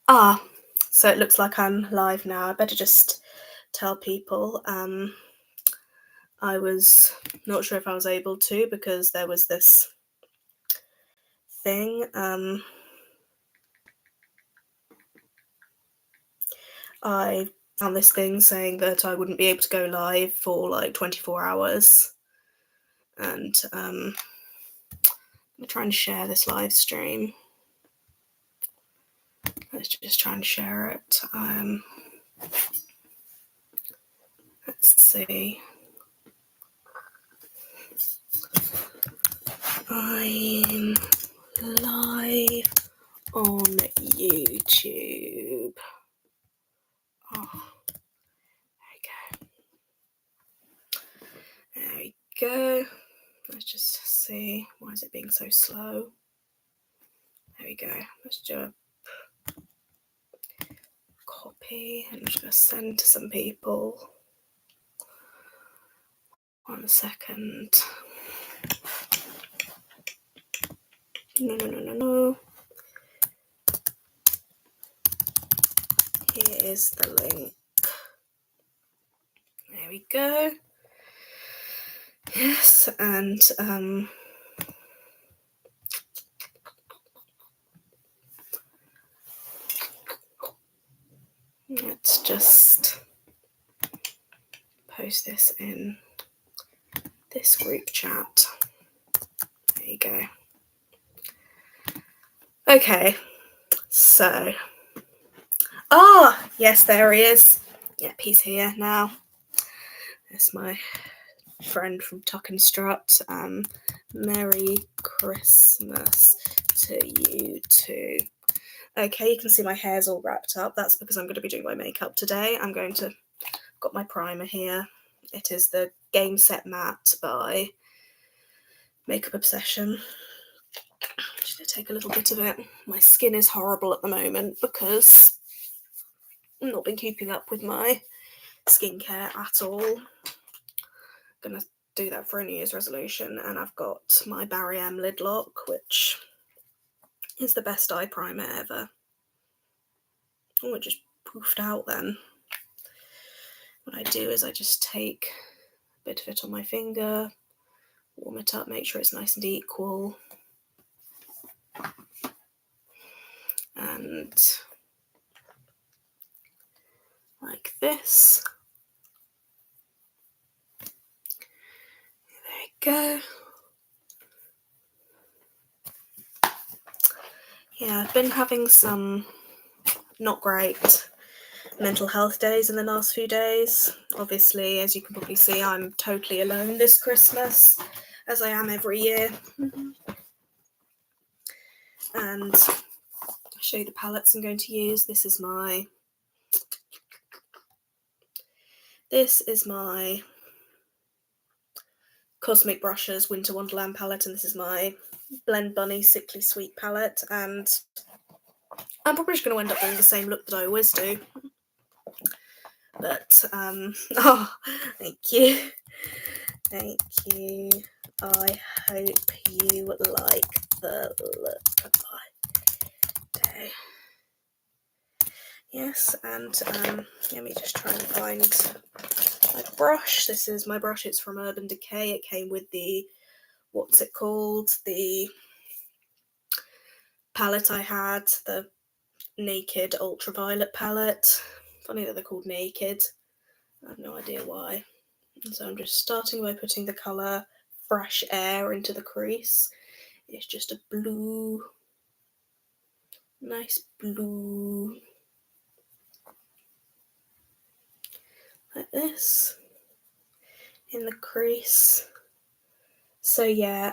So it looks like I'm live now. I better just tell people. I was not sure if I was able to because there was this thing. I found this thing saying that I wouldn't be able to go live for like 24 hours. And I'm trying to share this live stream. Let's just try and share it. Let's see. I'm live on YouTube. There we go. Let's just see. Why is it being so slow? There we go. Let's do a copy. I'm just going to send to some people. 1 second. No. Here is the link. There we go. Yes, and let's just post this in this group chat. There you go. Okay, so yes, there he is. Yep, he's here now. That's my friend from Tuck and Strut. Merry Christmas to you too. Okay, you can see my hair's all wrapped up. That's because I'm going to be doing my makeup today. Got my primer here. It is the Game Set Matte by Makeup Obsession. I'm just going to take a little bit of it. My skin is horrible at the moment because I've not been keeping up with my skincare at all. I'm going to do that for a New Year's resolution, and I've got my Barry M lid lock, which is the best eye primer ever. Oh, it just poofed out then. What I do is I just take a bit of it on my finger, warm it up, make sure it's nice and equal, and like this. There you go. Yeah, I've been having some not great mental health days in the last few days. Obviously, as you can probably see, I'm totally alone this Christmas, as I am every year. And I'll show you the palettes I'm going to use. This is my Cosmic Brushes Winter Wonderland palette, and this is my Blend Bunny Sickly Sweet palette, and I'm probably just going to end up doing the same look that I always do. But, thank you. Thank you. I hope you like the look. Okay. Yes, and let me just try and find my brush. This is my brush. It's from Urban Decay. It came with the, what's it called? The palette I had, the Naked Ultraviolet palette. Funny that they're called Naked. I have no idea why. So I'm just starting by putting the colour Fresh Air into the crease. It's just a blue, nice blue, like this, in the crease. So yeah,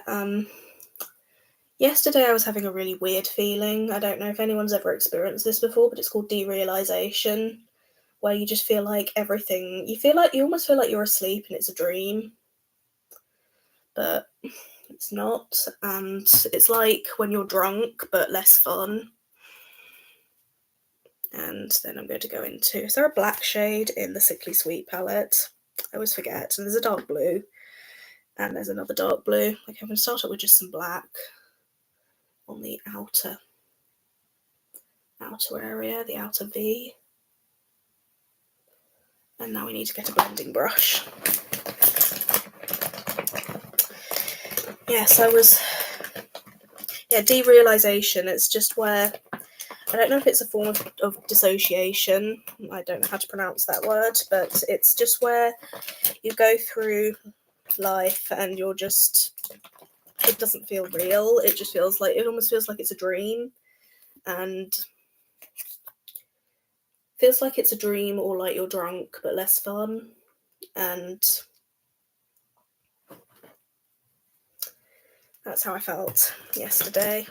yesterday I was having a really weird feeling. I don't know if anyone's ever experienced this before, but it's called derealization, where you just feel like everything, you almost feel like you're asleep and it's a dream, but it's not. And it's like when you're drunk, but less fun. And then I'm going to go into, is there a black shade in the Sickly Sweet palette? I always forget. And there's a dark blue, and there's another dark blue. Okay, I'm going to start up with just some black on the outer outer area, the outer V. And now we need to get a blending brush. Yes, I was, derealisation, it's just where, I don't know if it's a form of dissociation, I don't know how to pronounce that word, but it's just where you go through life and you're just, it doesn't feel real, it just feels like, it almost feels like it's a dream, and feels like it's a dream or like you're drunk but less fun, and that's how I felt yesterday.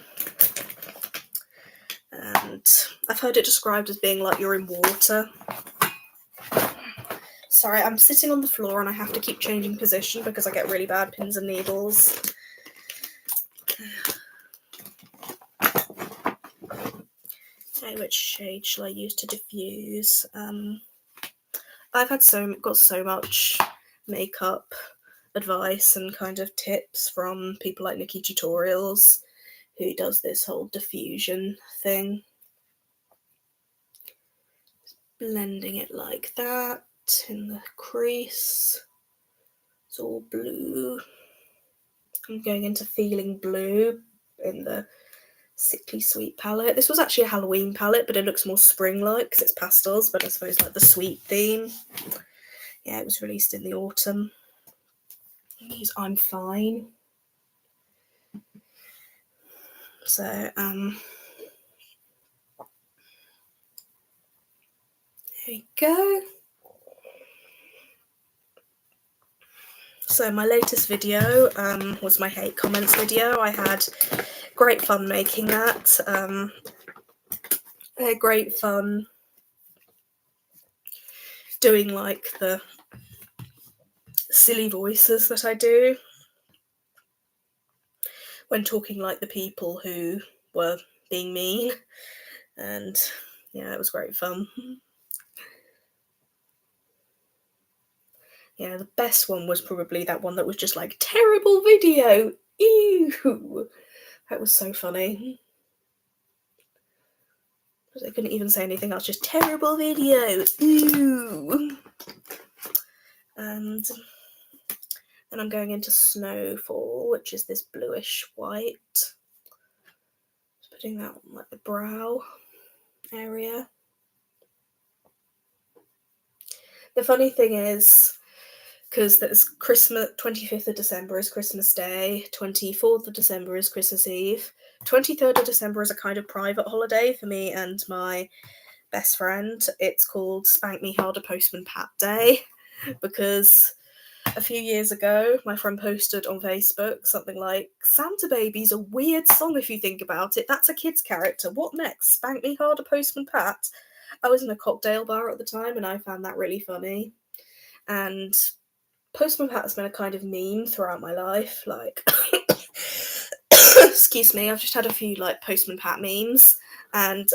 And I've heard it described as being like you're in water. Sorry, I'm sitting on the floor and I have to keep changing position because I get really bad pins and needles. Okay, which shade shall I use to diffuse? I've got so much makeup advice and kind of tips from people like Nikki Tutorials, who does this whole diffusion thing. Blending it like that in the crease. It's all blue. I'm going into Feeling Blue in the Sickly Sweet palette. This was actually a Halloween palette, but it looks more spring-like because it's pastels, but I suppose like the sweet theme. Yeah, it was released in the autumn. Use I'm Fine. So, there we go. So my latest video was my hate comments video. I had great fun making that. I had great fun doing like the silly voices that I do when talking like the people who were being mean, and yeah, it was great fun. Yeah, the best one was probably that one that was just like, terrible video, ew. That was so funny. I couldn't even say anything else, just terrible video, ew. And then I'm going into Snowfall, which is this bluish white. Just putting that on like the brow area. The funny thing is, because there's Christmas, 25th of December is Christmas Day, 24th of December is Christmas Eve, 23rd of December is a kind of private holiday for me and my best friend. It's called Spank Me Harder Postman Pat Day, because a few years ago my friend posted on Facebook something like, Santa Baby's a weird song if you think about it, that's a kid's character, what next, Spank Me Harder Postman Pat? I was in a cocktail bar at the time and I found that really funny, and Postman Pat has been a kind of meme throughout my life, like excuse me, I've just had a few like Postman Pat memes, and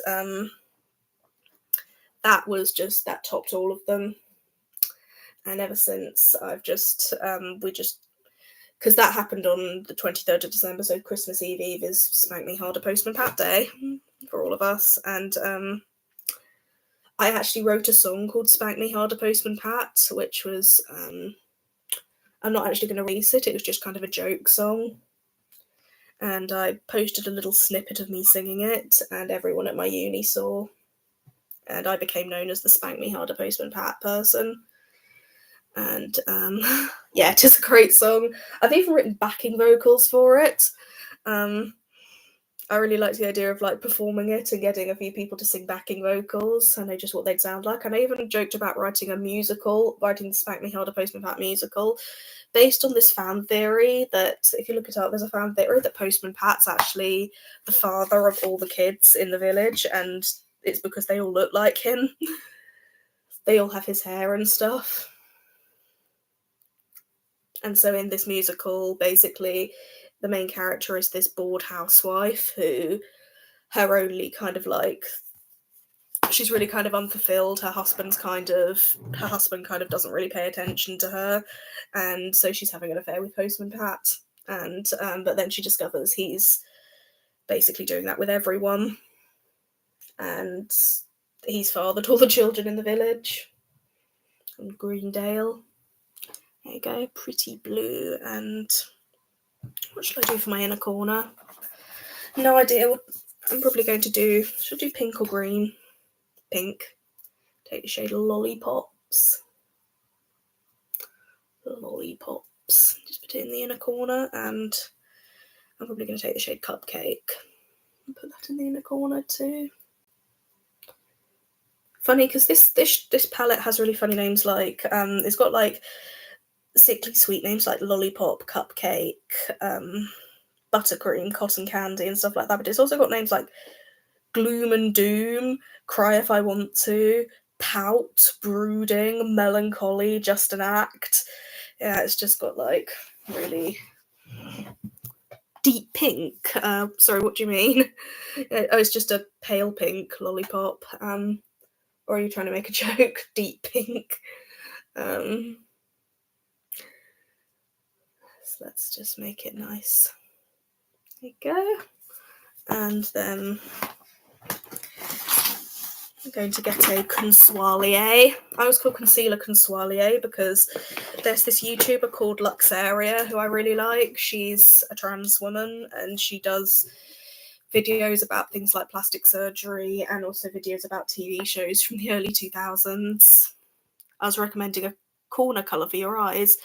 that topped all of them. And ever since I've just because that happened on the 23rd of December, so Christmas Eve is Spank Me Harder Postman Pat Day for all of us, and I actually wrote a song called Spank Me Harder Postman Pat, which was I'm not actually going to release it, it was just kind of a joke song. And I posted a little snippet of me singing it, and everyone at my uni saw. And I became known as the Spank Me Harder Postman Pat person. And yeah, it is a great song. I've even written backing vocals for it. I really liked the idea of like performing it and getting a few people to sing backing vocals. I know just what they'd sound like. And I even joked about writing the Spank Me Harder Postman Pat musical, based on this fan theory that, if you look it up, there's a fan theory that Postman Pat's actually the father of all the kids in the village, and it's because they all look like him. They all have his hair and stuff. And so in this musical, basically, the main character is this bored housewife who she's really kind of unfulfilled. Her husband kind of doesn't really pay attention to her, and so she's having an affair with Postman Pat. And but then she discovers he's basically doing that with everyone. and he's fathered all the children in the village. And Greendale. There you go, pretty blue. And what should I do for my inner corner? No idea what I'm probably going to do. Should I do pink or green? Pink. Take the shade Lollipops. Lollipops. Just put it in the inner corner, and I'm probably going to take the shade Cupcake and put that in the inner corner too. Funny, because this palette has really funny names, like it's got like sickly sweet names like Lollipop, Cupcake, Buttercream, Cotton Candy and stuff like that, but it's also got names like Gloom and Doom, Cry If I Want To, Pout, Brooding, Melancholy, Just an Act. Yeah, it's just got like really deep pink. Sorry, what do you mean? Oh, it's just a pale pink lollipop. Or are you trying to make a joke? Deep pink. So let's just make it nice. There you go. And then I'm going to get a Consoilier. I always call concealer Consoilier because there's this YouTuber called Luxaria who I really like. She's a trans woman and she does videos about things like plastic surgery and also videos about TV shows from the early 2000s. I was recommending a corner colour for your eyes.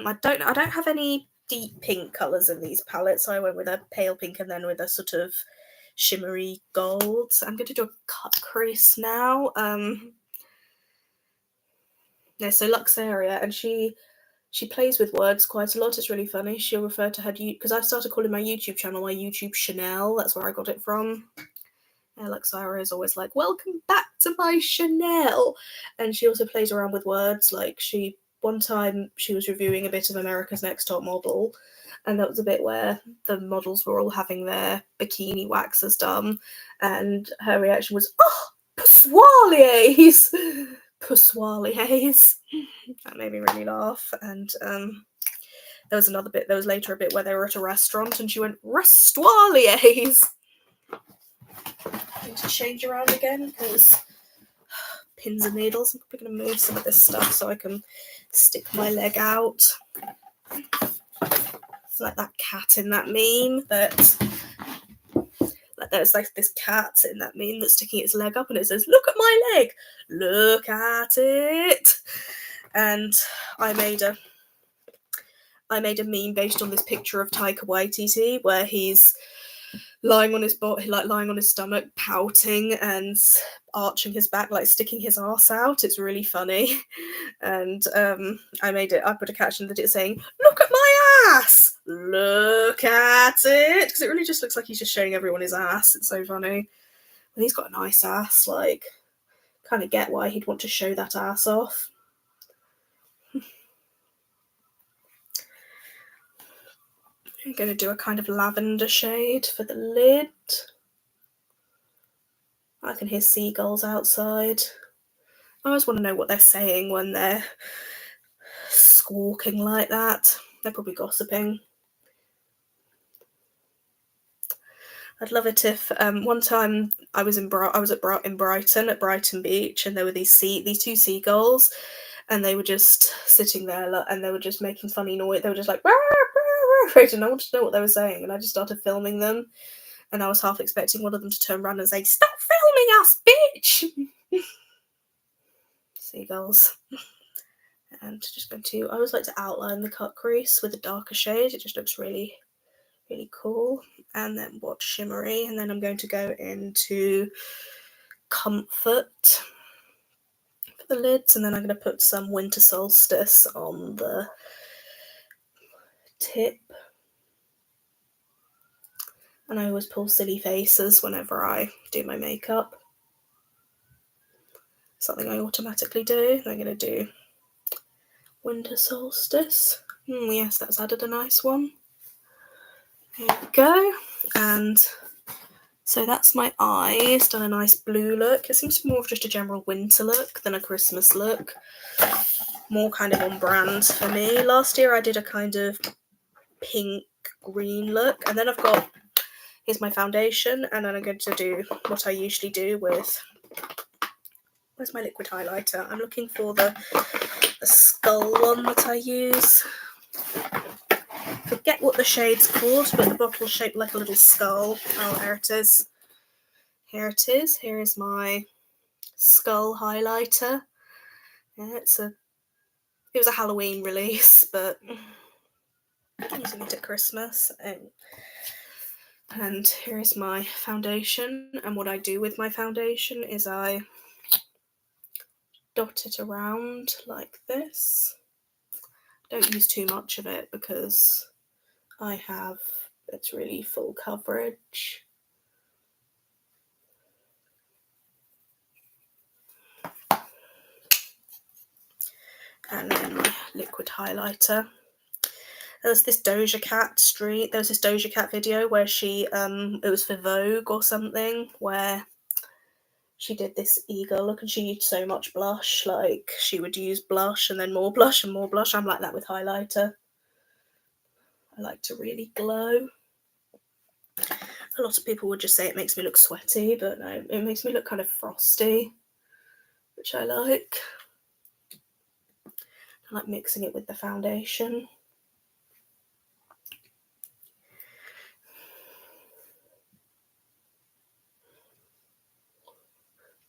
I don't have any deep pink colours in these palettes, so I went with a pale pink and then with a sort of shimmery gold. I'm going to do a cut crease now. So Luxaria, and she plays with words quite a lot. It's really funny. She'll refer to her because I started calling my YouTube channel my YouTube Chanel. That's where I got it from. Luxaria is always like, "Welcome back to my Chanel," and she also plays around with words. Like one time she was reviewing a bit of America's Next Top Model, and that was a bit where the models were all having their bikini waxes done, and her reaction was, "Oh, Poissoliers!" Poissoliers. That made me really laugh. And there was later a bit where they were at a restaurant and she went, "Restoiliers!" I need to change around again because pins and needles. I'm probably going to move some of this stuff so I can stick my leg out. It's like that cat in that meme there's like this cat in that meme that's sticking its leg up and it says, "Look at my leg, look at it." And I made a meme based on this picture of Taika Waititi where he's lying on his stomach, pouting and arching his back, like sticking his arse out. It's really funny. And I put a caption that it's saying, "Look at my ass! Look at it!" Because it really just looks like he's just showing everyone his ass. It's so funny. And he's got a nice ass, like, kind of get why he'd want to show that ass off. I'm going to do a kind of lavender shade for the lid. I can hear seagulls outside. I always want to know what they're saying when they're squawking like that. They're probably gossiping. I'd love it if one time I was in Brighton at Brighton Beach, and there were these two seagulls, and they were just sitting there and they were just making funny noise. They were just like, "Rah, rah, rah," and I wanted to know what they were saying, and I just started filming them. And I was half expecting one of them to turn around and say, "Stop filming us, bitch!" Seagulls. And just going to, I always like to outline the cut crease with a darker shade. It just looks really, really cool. And then what, shimmery. And then I'm going to go into Comfort for the lids. And then I'm going to put some Winter Solstice on the tip. And I always pull silly faces whenever I do my makeup. Something I automatically do. I'm going to do Winter Solstice. Yes, that's added a nice one. There we go. And so that's my eyes. Done a nice blue look. It seems to be more of just a general winter look than a Christmas look. More kind of on brand for me. Last year I did a kind of pink green look, and then I've got here's my foundation, and then I'm going to do what I usually do with, where's my liquid highlighter? I'm looking for the skull one that I use. Forget what the shade's called, but the bottle's shaped like a little skull. Oh, there it is. Here it is. Here is my skull highlighter. Yeah, it was a Halloween release, but I'm using it at Christmas. And here is my foundation, and what I do with my foundation is I dot it around like this. Don't use too much of it because it's really full coverage. And then my liquid highlighter. There was this Doja Cat video where she, it was for Vogue or something, where she did this eagle look and she used so much blush, like she would use blush and then more blush and more blush. I'm like that with highlighter. I like to really glow. A lot of people would just say it makes me look sweaty, but no, it makes me look kind of frosty, which I like. I like mixing it with the foundation.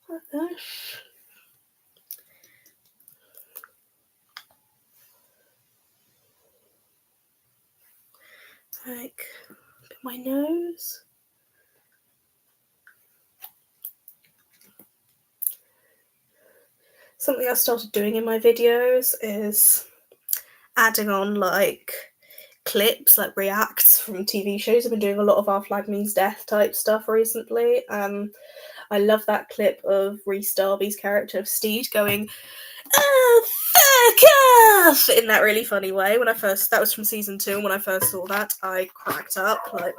Like this. Like my nose. Something I started doing in my videos is adding on like clips, like reacts from TV shows. I've been doing a lot of Our Flag Means Death type stuff recently. I love that clip of Rhys Darby's character of Steed going, "Oh, fuck off!" in that really funny way. That was from season 2, and when I first saw that, I cracked up. Like,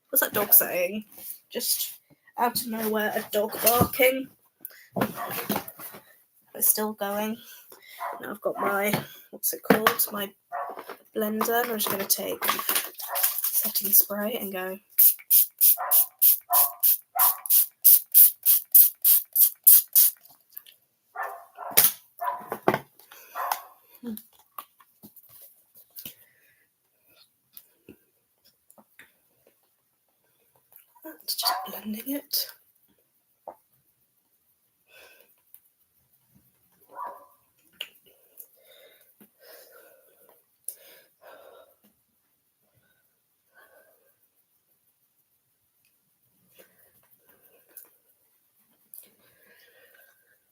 what's that dog saying? Just out of nowhere, a dog barking. It's still going. Now I've got my, what's it called? My blender. And I'm just going to take setting spray and go. That's just blending it.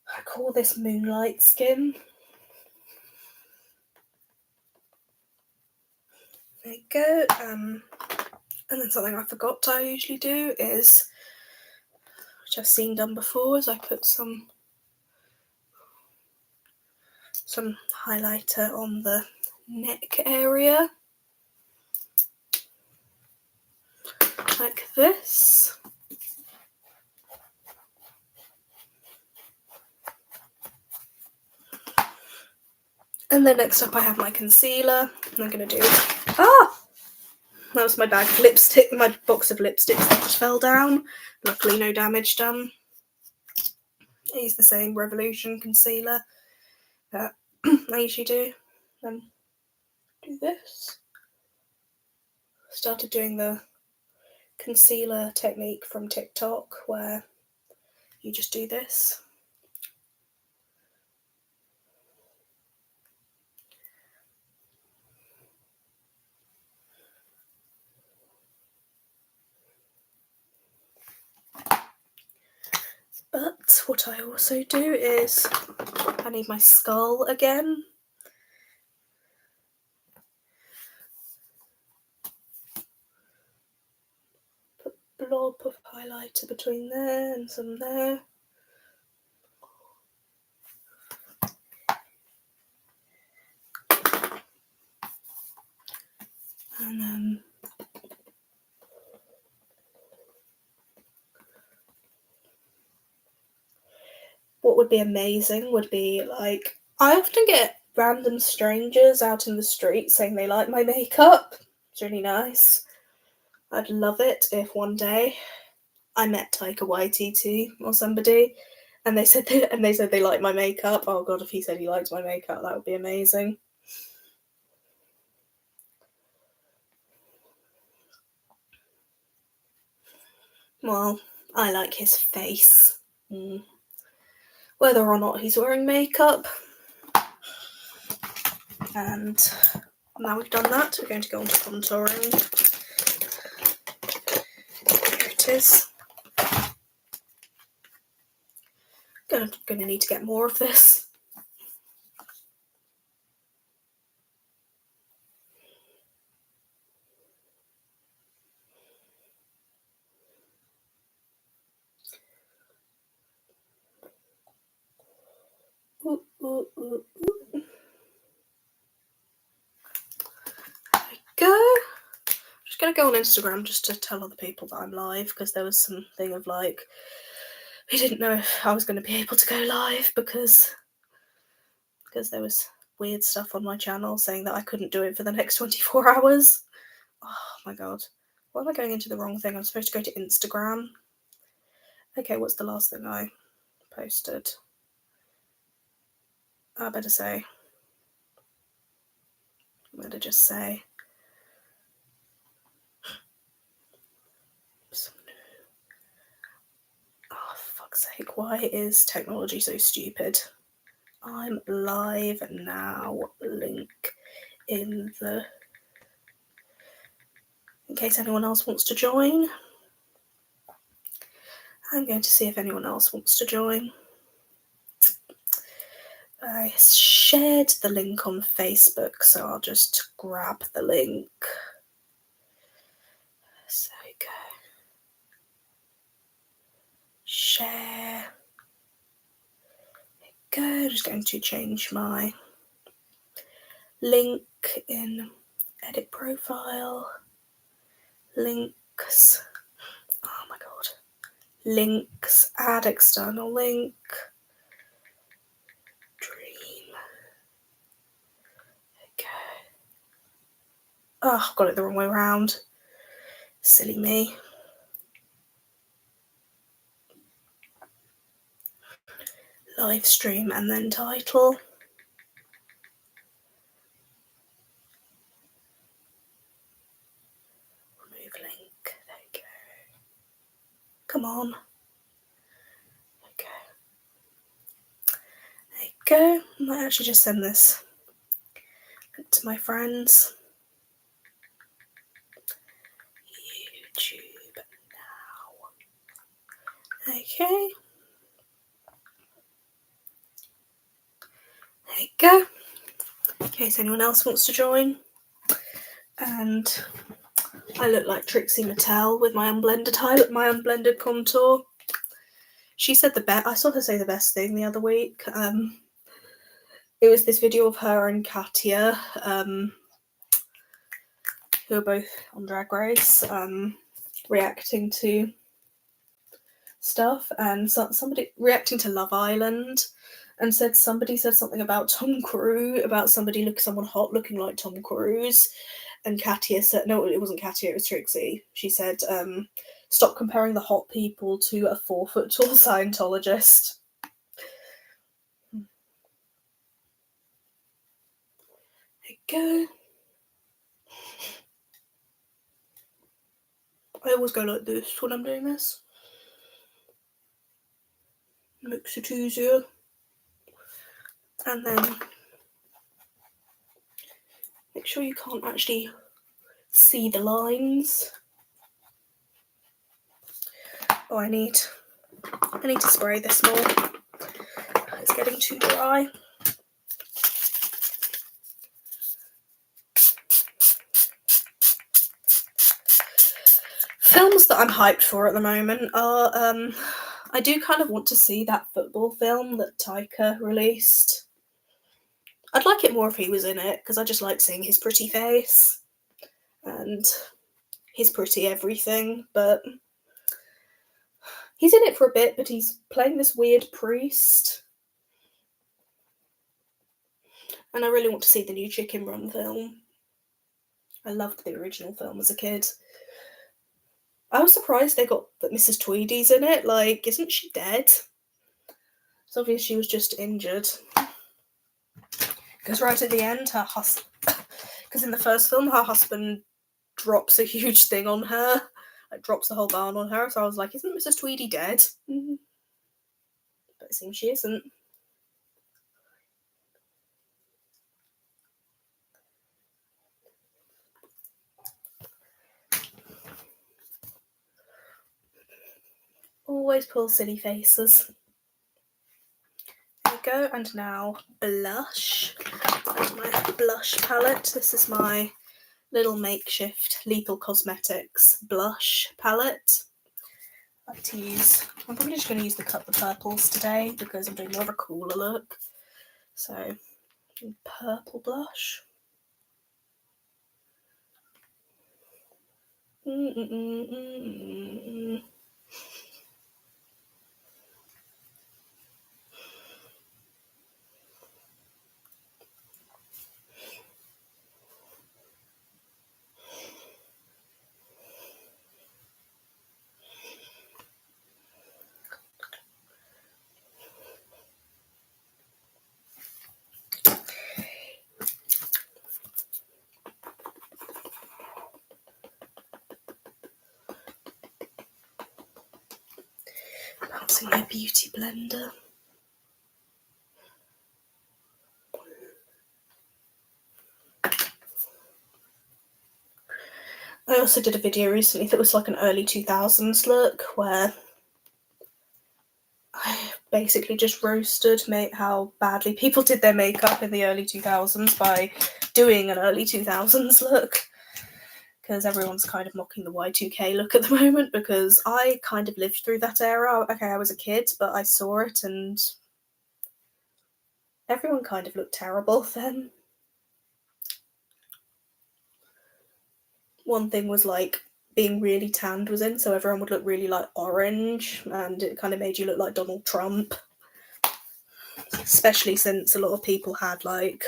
I call this Moonlight Skin. There you go. And then something I forgot I usually do is, which I've seen done before, is I put some highlighter on the neck area. Like this. And then next up I have my concealer. I'm going to do... That was my bag of lipstick, my box of lipsticks that just fell down. Luckily no damage done. I use the same Revolution concealer that I usually do. Then do this. Started doing the concealer technique from TikTok where you just do this. But what I also do is, I need my skull again. Put a blob of highlighter between there and some there. And then what would be amazing would be, like, I often get random strangers out in the street saying they like my makeup. It's really nice. I'd love it if one day I met Taika Waititi or somebody, and they said they liked my makeup. Oh god, if he said he liked my makeup, that would be amazing. Well, I like his face. Whether or not he's wearing makeup. And now we've done that, we're going to go on to contouring. Here it is. Gonna need to get more of this. Ooh, ooh, ooh, ooh. There we go. Just gonna go on Instagram just to tell other people that I'm live, because there was something of like, we didn't know if I was going to be able to go live because there was weird stuff on my channel saying that I couldn't do it for the next 24 hours. Oh my god. Why am I going into the wrong thing? I'm supposed to go to Instagram. Okay, what's the last thing I posted? I better say. I'm going to just say. Oh, for fuck's sake, why is technology so stupid? I'm live now. Link in case anyone else wants to join. I'm going to see if anyone else wants to join. I shared the link on Facebook, so I'll just grab the link. So there we go. Share. There we go. Just going to change my link in edit profile. Links. Oh my god. Links. Add external link. Dream. Okay. Oh, got it the wrong way around. Silly me. Live stream and then title. Remove link. There we go. Come on. Okay. There you go. I might actually just send this to my friends. YouTube now. Okay. There you go. In case anyone else wants to join. And I look like Trixie Mattel with my unblended contour. She said I saw her say the best thing the other week. It was this video of her and Katya, who are both on Drag Race, reacting to stuff, and somebody reacting to Love Island, and somebody said something about Tom Cruise, about someone hot looking like Tom Cruise, and Katya said, no, it wasn't Katya, it was Trixie. She said, stop comparing the hot people to a 4-foot-tall Scientologist. There you go. I always go like this when I'm doing this. Makes it easier. And then make sure you can't actually see the lines. Oh, I need to spray this more. It's getting too dry. Films that I'm hyped for at the moment are, I do kind of want to see that football film that Taika released. I'd like it more if he was in it, because I just like seeing his pretty face and his pretty everything, but he's in it for a bit, but he's playing this weird priest. And I really want to see the new Chicken Run film. I loved the original film as a kid. I was surprised they got that Mrs. Tweedy's in it. Like, isn't she dead? It's obvious she was just injured. Because right at the end, her husband... Because in the first film, her husband drops a huge thing on her. Like, drops the whole barn on her. So I was like, isn't Mrs. Tweedy dead? But it seems she isn't. Always pull silly faces. There we go, and now blush. That's my blush palette. This is my little makeshift Lethal Cosmetics blush palette. I like to use, I'm probably just going to use the Cut the Purples today because I'm doing more of a cooler look. So, purple blush. Bouncing my beauty blender. I also did a video recently that was like an early 2000s look where I basically just roasted how badly people did their makeup in the early 2000s by doing an early 2000s look. Because everyone's kind of mocking the Y2K look at the moment, because I kind of lived through that era. Okay, I was a kid, but I saw it and everyone kind of looked terrible then. One thing was like being really tanned was in, so everyone would look really like orange, and it kind of made you look like Donald Trump. Especially since a lot of people had like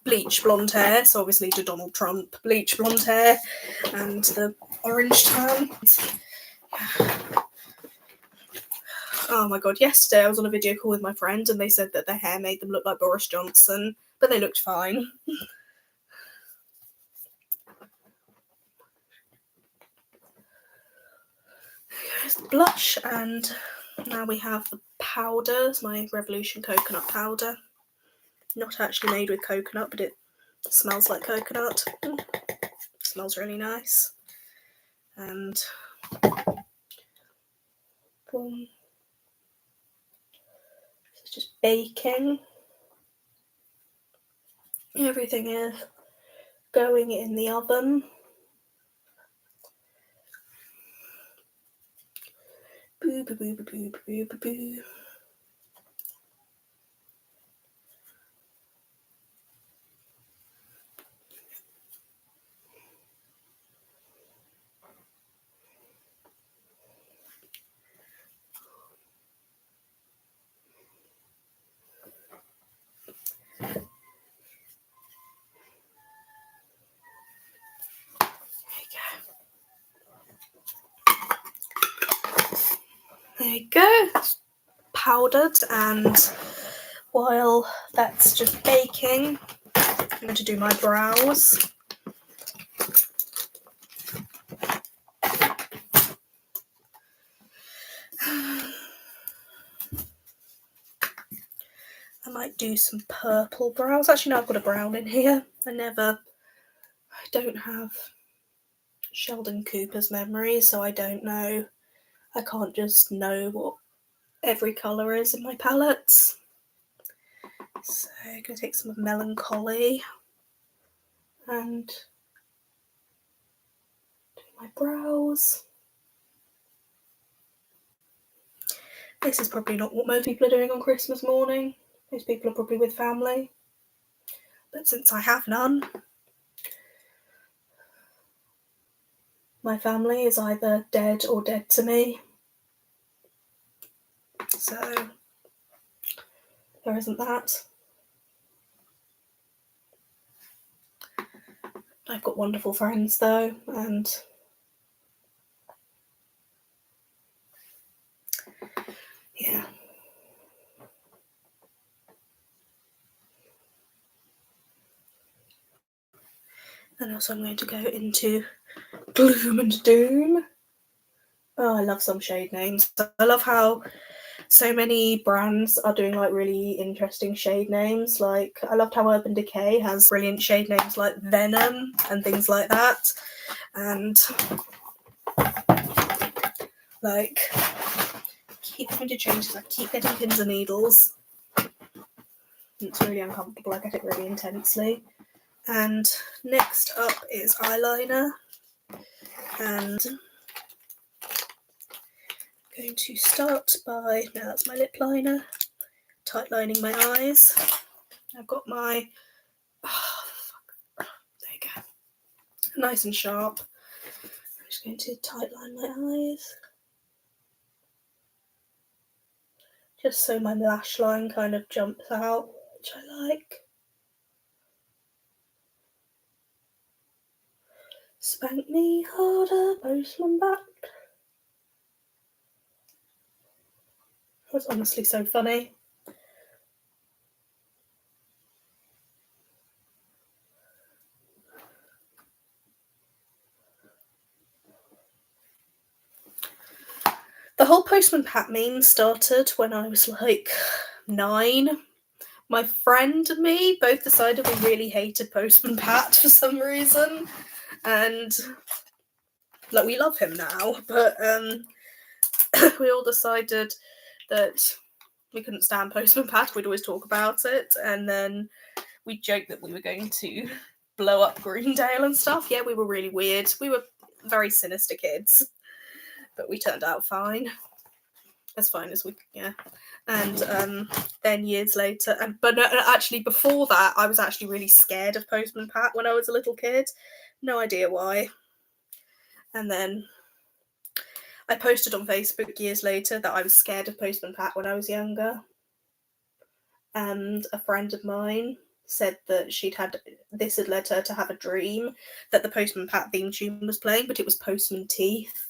bleach blonde hair, so obviously to Donald Trump bleach blonde hair and the orange tan. Oh my god, yesterday I was on a video call with my friend and they said that their hair made them look like Boris Johnson, but they looked fine. There's the blush, and now we have the powders, my Revolution coconut powder. Not actually made with coconut, but it smells like coconut. Smells really nice. And boom. It's just baking. Everything is going in the oven. Boo boo boo boo boo boo boo boo. There you go. It's powdered, and while that's just baking, I'm going to do my brows. I might do some purple brows. Actually, no, I've got a brown in here. I don't have Sheldon Cooper's memory, so I don't know. I can't just know what every colour is in my palettes. So I'm going to take some of Melancholy and do my brows. This is probably not what most people are doing on Christmas morning. Most people are probably with family. But since I have none, my family is either dead or dead to me. So there isn't that. I've got wonderful friends though, and yeah. And also I'm going to go into gloom and doom. Oh, I love some shade names. I love how so many brands are doing like really interesting shade names. Like, I loved how Urban Decay has brilliant shade names like Venom and things like that. And like, keep having to change this. I keep getting pins and needles. It's really uncomfortable. I get it really intensely. And next up is eyeliner. And I'm going to start by, now that's my lip liner, tight lining my eyes. I've got my, there you go, nice and sharp. I'm just going to tight line my eyes. Just so my lash line kind of jumps out, which I like. Spank me harder, postman bat. That was honestly so funny. The whole Postman Pat meme started when I was like 9. My friend and me both decided we really hated Postman Pat for some reason, and like, we love him now, but we all decided that we couldn't stand Postman Pat. We'd always talk about it, and then we joked that we were going to blow up Greendale and stuff. Yeah, we were really weird. We were very sinister kids, but we turned out fine. As fine as we could, yeah. And then years later, but no, actually before that, I was actually really scared of Postman Pat when I was a little kid. No idea why. And then I posted on Facebook years later that I was scared of Postman Pat when I was younger. And a friend of mine said that this had led her to have a dream that the Postman Pat theme tune was playing, but it was Postman Teeth.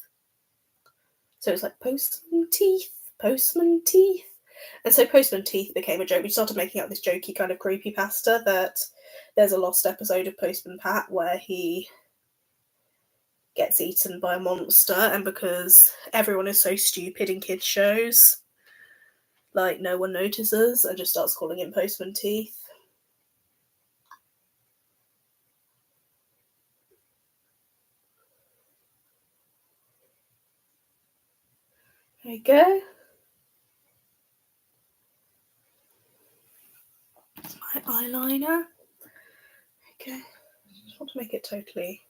So it was like, Postman Teeth, Postman Teeth. And so Postman Teeth became a joke. We started making up this jokey kind of creepypasta that there's a lost episode of Postman Pat where he gets eaten by a monster, and because everyone is so stupid in kids' shows, like, no one notices and just starts calling him Postman Teeth. There you go. That's my eyeliner. Okay. Just want to make it totally.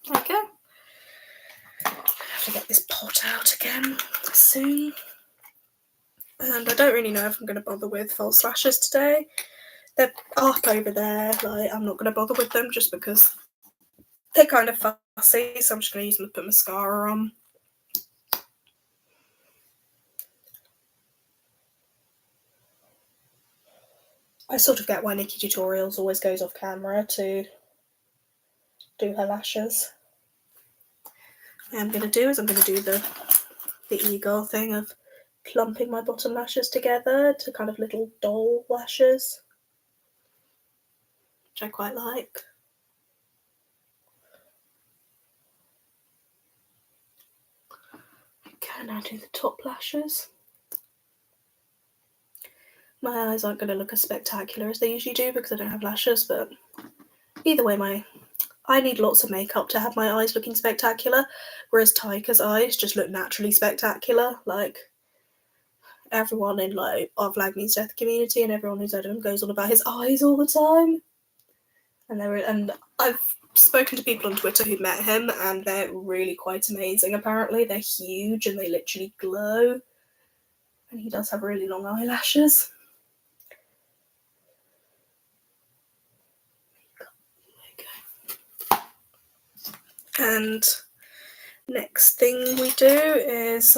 There you go. I have to get this pot out again soon. And I don't really know if I'm going to bother with false lashes today. They're up over there. Like, I'm not going to bother with them just because they're kind of fussy. So I'm just going to use them to put mascara on. I sort of get why Nikki Tutorials always goes off camera to do her lashes. What I'm going to do is I'm going to do the e-girl thing of plumping my bottom lashes together to kind of little doll lashes, which I quite like. Okay, now do the top lashes. My eyes aren't going to look as spectacular as they usually do because I don't have lashes, but either way, I need lots of makeup to have my eyes looking spectacular, whereas Taika's eyes just look naturally spectacular. Like, everyone in like our Flag Means Death community and everyone who's heard of him goes on about his eyes all the time. And I've spoken to people on Twitter who've met him, and they're really quite amazing. Apparently, they're huge and they literally glow. And he does have really long eyelashes. And next thing we do is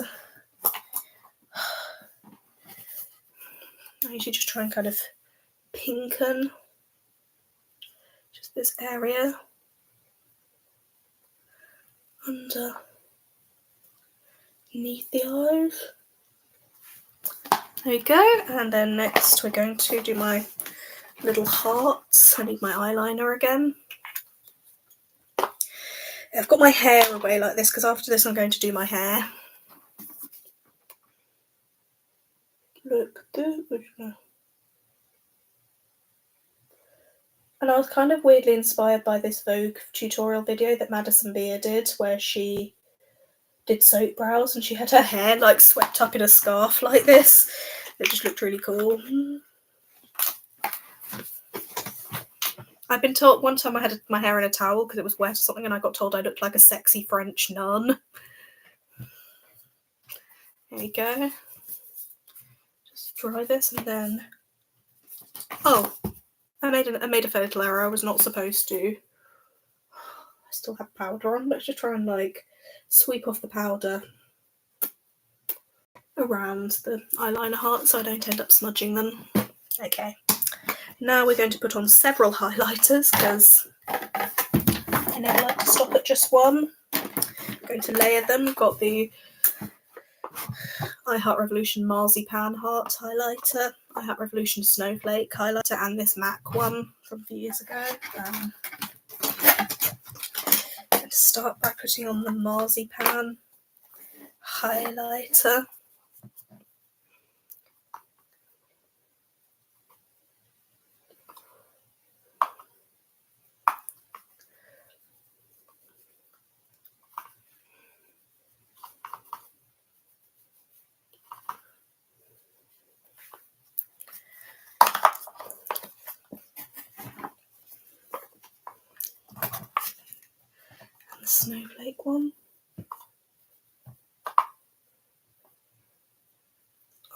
I usually just try and kind of pinken this area underneath the eyes. There we go. And then next we're going to do my little hearts. I need my eyeliner again. I've got my hair away like this because after this I'm going to do my hair. Look, and I was kind of weirdly inspired by this Vogue tutorial video that Madison Beer did, where she did soap brows and she had her hair like swept up in a scarf like this. It just looked really cool. I've been told one time I had my hair in a towel because it was wet or something, and I got told I looked like a sexy French nun. There we go. Just dry this and then. Oh, I made a fatal error. I was not supposed to. I still have powder on. Let's just try and like sweep off the powder around the eyeliner heart so I don't end up smudging them. Okay. Now we're going to put on several highlighters because I never like to stop at just one. I'm going to layer them. We've got the I Heart Revolution Marzipan Heart highlighter, I Heart Revolution Snowflake highlighter, and this MAC one from a few years ago. I'm going to start by putting on the Marzipan highlighter. Snowflake one.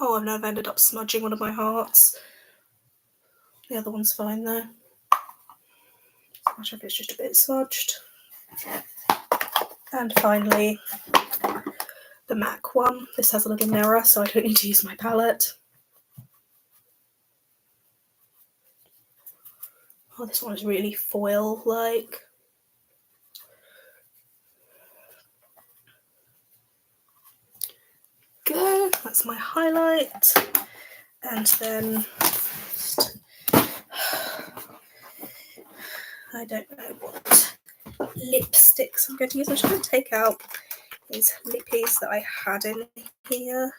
Oh, I've now ended up smudging one of my hearts. The other one's fine though. I'm sure if it's just a bit smudged. And finally, the MAC one. This has a little mirror, so I don't need to use my palette. Oh, this one is really foil-like. Go, that's my highlight. And then I don't know what lipsticks I'm going to use. I'm just going to take out these lippies that I had in here.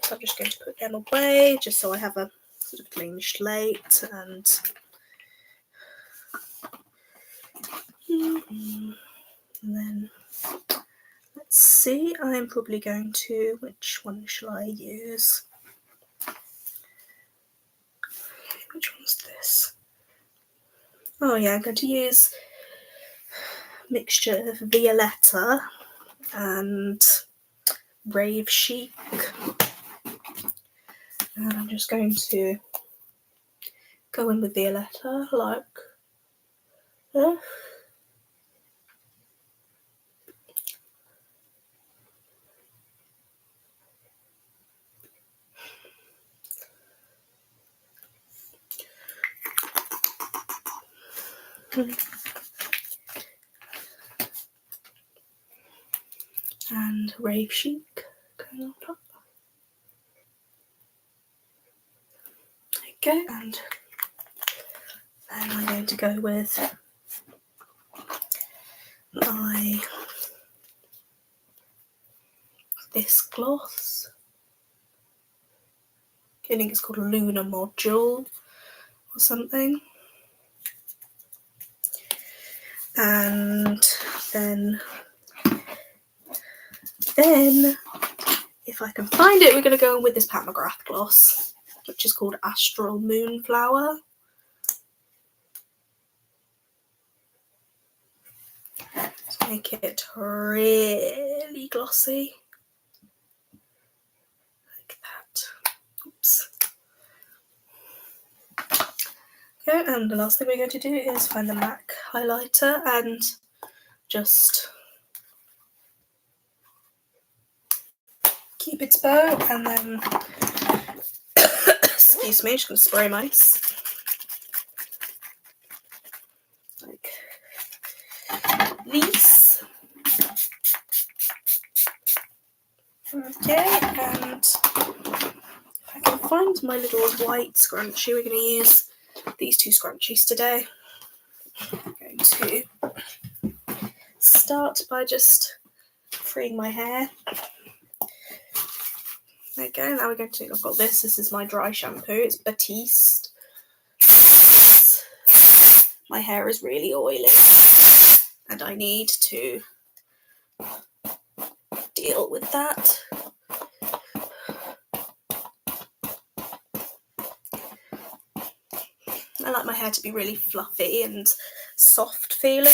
So I'm just going to put them away just so I have a sort of clean slate. And then let's see, I'm probably going to, which one shall I use? Which one's this? Oh yeah, I'm going to use a mixture of Violetta and Rave Chic. And I'm just going to go in with Violetta like this. And Rave Chic going on top. Okay, and then I'm going to go with this gloss. I think it's called Lunar Module or something. And then if I can find it, we're going to go in with this Pat McGrath gloss, which is called Astral Moonflower. Let's make it really glossy. Like that. Oops. Okay, and the last thing we're going to do is find the MAC highlighter and just Cupid's bow, and then excuse me, just going to spray mice. these. Okay, and if I can find my little white scrunchie, we're going to use these two scrunchies today. I'm going to start by just freeing my hair. There we go. Now we're going to, I've got this. This is my dry shampoo. It's Batiste. My hair is really oily and I need to deal with that. I like my hair to be really fluffy and soft feeling.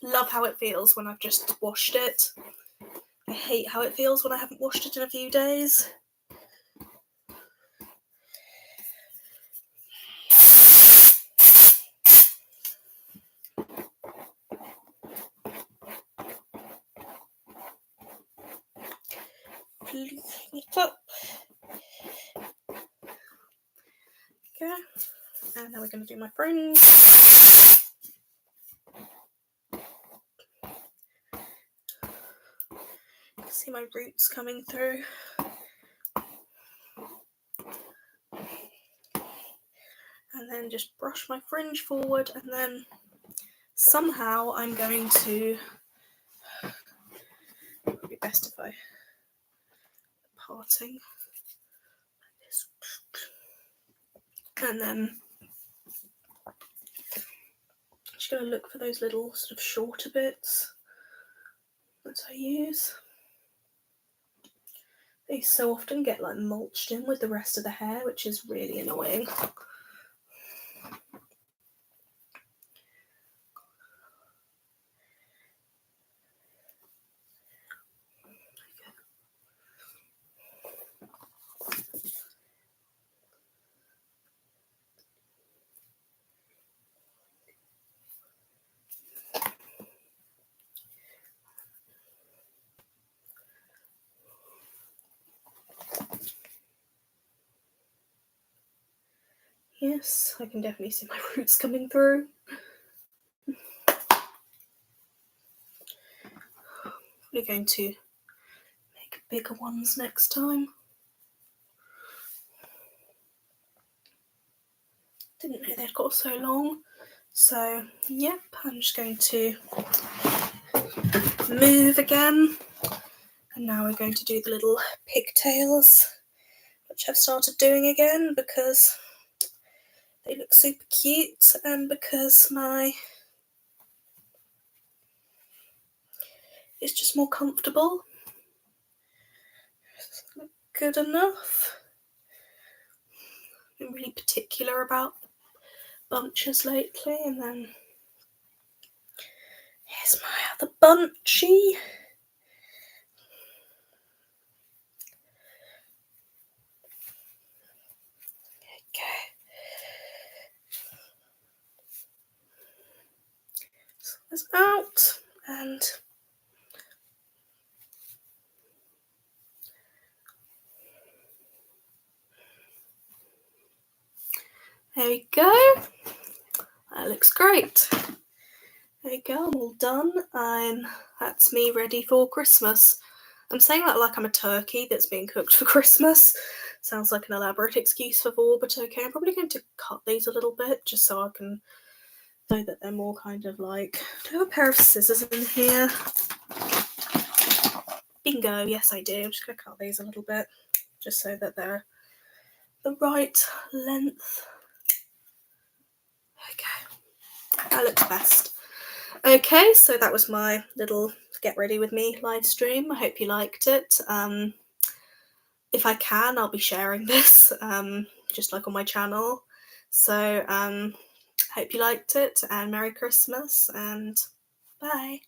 Love how it feels when I've just washed it. I hate how it feels when I haven't washed it in a few days. Please it up. Okay, and now we're going to do my fringe. See my roots coming through. And then just brush my fringe forward, and then somehow I'm going to, it would be best if I parting like this, and then I'm just going to look for those little sort of shorter bits that I use. They so often get like mulched in with the rest of the hair, which is really annoying. Yes, I can definitely see my roots coming through. We're going to make bigger ones next time. Didn't know they'd got so long. So, yep, I'm just going to move again. And now we're going to do the little pigtails, which I've started doing again because they look super cute and because it's just more comfortable. Look good enough. Been really particular about bunches lately, and then here's my other bunchy. Okay. So this out, and there we go. That looks great. There you go, I'm all done. That's me ready for Christmas. I'm saying that like I'm a turkey that's being cooked for Christmas. Sounds like an elaborate excuse for fall, but okay. I'm probably going to cut these a little bit just so I can, so that they're more kind of like, do I have a pair of scissors in here? Bingo, yes I do. I'm just going to cut these a little bit just so that they're the right length. Okay, that looks best. Okay, so that was my little get ready with me live stream. I hope you liked it. If I can, I'll be sharing this just like on my channel. So hope you liked it, and Merry Christmas, and bye.